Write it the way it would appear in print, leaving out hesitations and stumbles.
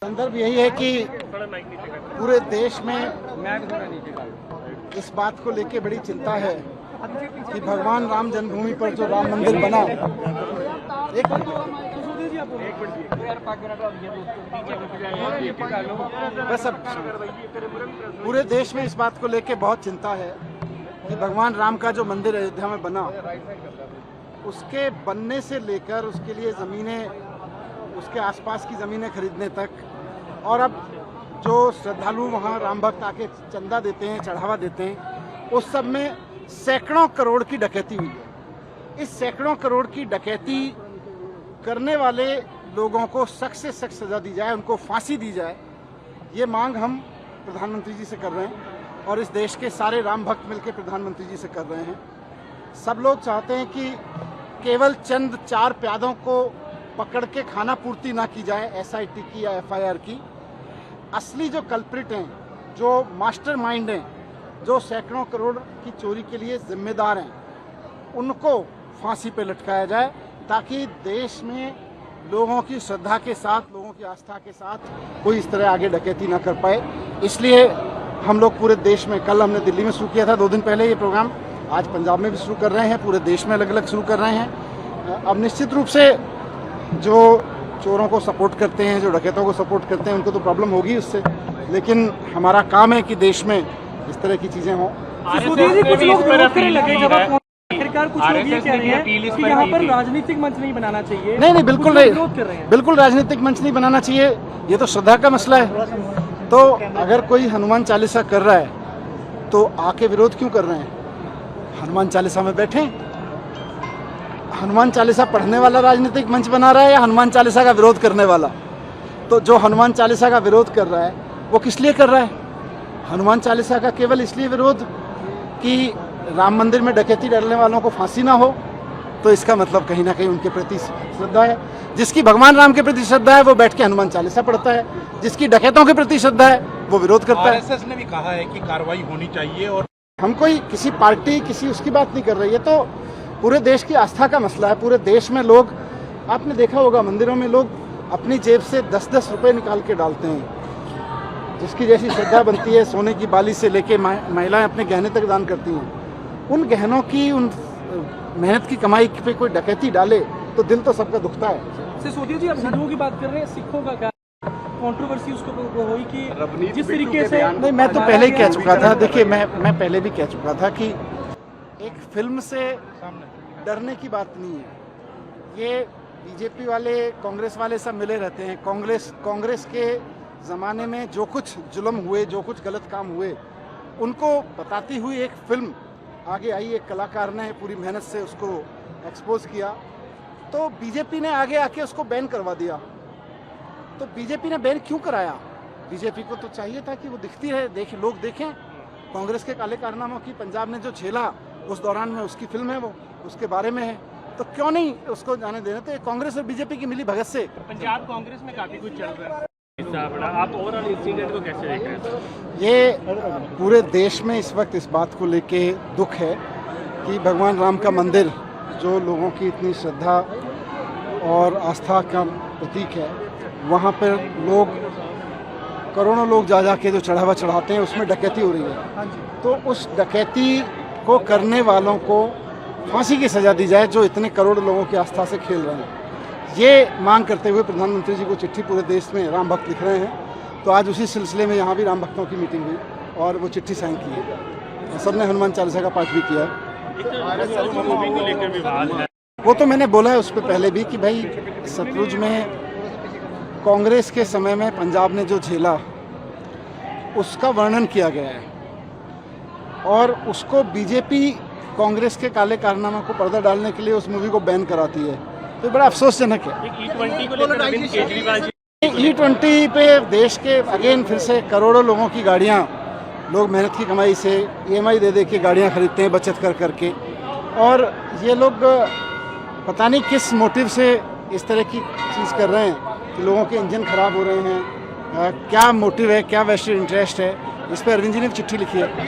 संदर्भ यही है कि पूरे देश में इस बात को लेकर बड़ी चिंता है कि भगवान राम जन्मभूमि पर जो राम मंदिर बना, बस अब पूरे देश में इस बात को लेकर बहुत चिंता है कि भगवान राम का जो मंदिर अयोध्या में बना, उसके बनने से लेकर उसके लिए ज़मीनें, उसके आसपास की ज़मीनें खरीदने तक, और अब जो श्रद्धालु वहाँ राम भक्त आके चंदा देते हैं, चढ़ावा देते हैं, उस सब में सैकड़ों करोड़ की डकैती हुई है। इस सैकड़ों करोड़ की डकैती करने वाले लोगों को सख्त से सख्त सज़ा दी जाए, उनको फांसी दी जाए, ये मांग हम प्रधानमंत्री जी से कर रहे हैं और इस देश के सारे राम भक्त मिलकर प्रधानमंत्री जी से कर रहे हैं। सब लोग चाहते हैं कि केवल चंद 4 प्यादों को पकड़ के खाना पूर्ति ना की जाए एसआईटी की या एफआईआर की। असली जो कल्प्रिट हैं, जो मास्टरमाइंड हैं, जो सैकड़ों करोड़ की चोरी के लिए जिम्मेदार हैं, उनको फांसी पे लटकाया जाए ताकि देश में लोगों की श्रद्धा के साथ, लोगों की आस्था के साथ कोई इस तरह आगे डकैती ना कर पाए। इसलिए हम लोग पूरे देश में, कल हमने दिल्ली में शुरू किया था 2 दिन पहले ये प्रोग्राम, आज पंजाब में भी शुरू कर रहे हैं, पूरे देश में अलग अलग शुरू कर रहे हैं। अब निश्चित रूप से जो चोरों को सपोर्ट करते हैं, जो डकैतों को सपोर्ट करते हैं, उनको तो प्रॉब्लम होगी उससे, लेकिन हमारा काम है कि देश में इस तरह की चीज़ें हों। कुछ लोग ये कह रहे हैं कि यहाँ पर राजनीतिक मंच नहीं बनाना चाहिए। नहीं, बिल्कुल नहीं, बिल्कुल राजनीतिक मंच नहीं बनाना चाहिए। ये तो श्रद्धा का मसला है। तो अगर कोई हनुमान चालीसा कर रहा है तो आके विरोध क्यों कर रहे हैं? हनुमान चालीसा में बैठे। हनुमान चालीसा पढ़ने वाला राजनीतिक मंच बना रहा है या हनुमान चालीसा का विरोध करने वाला? तो जो हनुमान चालीसा का विरोध कर रहा है वो किस लिए कर रहा है? हनुमान चालीसा का केवल इसलिए विरोध कि राम मंदिर में डकैती डालने वालों को फांसी ना हो, तो इसका मतलब कहीं ना कहीं उनके प्रति श्रद्धा है। जिसकी भगवान राम के प्रति श्रद्धा है वो बैठ के हनुमान चालीसा पढ़ता है, जिसकी डकैतों के प्रति श्रद्धा है वो विरोध करता है। आरएसएस ने भी कहा है कि कार्रवाई होनी चाहिए और हम कोई किसी पार्टी, किसी उसकी बात नहीं कर रही है। तो पूरे देश की आस्था का मसला है। पूरे देश में लोग, आपने देखा होगा मंदिरों में लोग अपनी जेब से 10-10 रुपए निकाल के डालते हैं। जिसकी जैसी श्रद्धा बनती है, सोने की बाली से लेके महिलाएं अपने गहने तक दान करती हैं। उन गहनों की, उन मेहनत की कमाई पे कोई डकैती डाले तो दिल तो सबका दुखता है। सिसोदिया जी, आप हिंदुओं की बात कर रहे हैं, सिखों का क्या कंट्रोवर्सी उसको हुई कि जिस तरीके से? नहीं, मैं तो पहले ही कह चुका था। देखिए, मैं पहले भी कह चुका था कि एक फिल्म से डरने की बात नहीं है। ये बीजेपी वाले, कांग्रेस वाले सब मिले रहते हैं। कांग्रेस के ज़माने में जो कुछ जुल्म हुए, जो कुछ गलत काम हुए, उनको बताती हुई एक फिल्म आगे आई। एक कलाकार ने पूरी मेहनत से उसको एक्सपोज किया, तो बीजेपी ने आगे आके उसको बैन करवा दिया। तो बीजेपी ने बैन क्यों कराया? बीजेपी को तो चाहिए था कि वो दिखती रहे, लोग देखें। कांग्रेस के काले कारनामों की पंजाब ने जो झेला उस दौरान में, उसकी फिल्म है, वो उसके बारे में है। तो क्यों नहीं उसको जाने देना? तो कांग्रेस और बीजेपी की मिली भगत से पंजाब कांग्रेस में काफी कुछ चल रहा है। आप ओवरऑल इंसिडेंट को कैसे देख रहे हैं? ये पूरे देश में इस वक्त इस बात को लेके दुख है कि भगवान राम का मंदिर, जो लोगों की इतनी श्रद्धा और आस्था का प्रतीक है, वहाँ पर लोग, करोड़ों लोग जा के जो चढ़ावा चढ़ाते हैं, उसमें डकैती हो रही है। तो उस डकैती को करने वालों को फांसी की सज़ा दी जाए, जो इतने करोड़ लोगों की आस्था से खेल रहे हैं। ये मांग करते हुए प्रधानमंत्री जी को चिट्ठी पूरे देश में राम भक्त लिख रहे हैं। तो आज उसी सिलसिले में यहाँ भी राम भक्तों की मीटिंग हुई और वो चिट्ठी साइन की है। सबने हनुमान चालीसा का पाठ भी किया है। वो तो मैंने बोला है उस पर पहले भी कि भाई, सतलुज में कांग्रेस के समय में पंजाब ने जो झेला, उसका वर्णन किया गया है और उसको बीजेपी कांग्रेस के काले कारनामा को पर्दा डालने के लिए उस मूवी को बैन कराती है। तो बड़ा अफसोसजनक है। E20 पे देश के अगेन फिर से करोड़ों लोगों की गाड़ियाँ, लोग मेहनत की कमाई से EMI दे के गाड़ियाँ खरीदते हैं बचत कर करके, और ये लोग पता नहीं किस मोटिव से इस तरह की चीज़ कर रहे हैं कि लोगों के इंजन खराब हो रहे हैं। क्या मोटिव है, क्या वेस्टेड इंटरेस्ट है, इस पर अरविंद जी ने चिट्ठी लिखी है।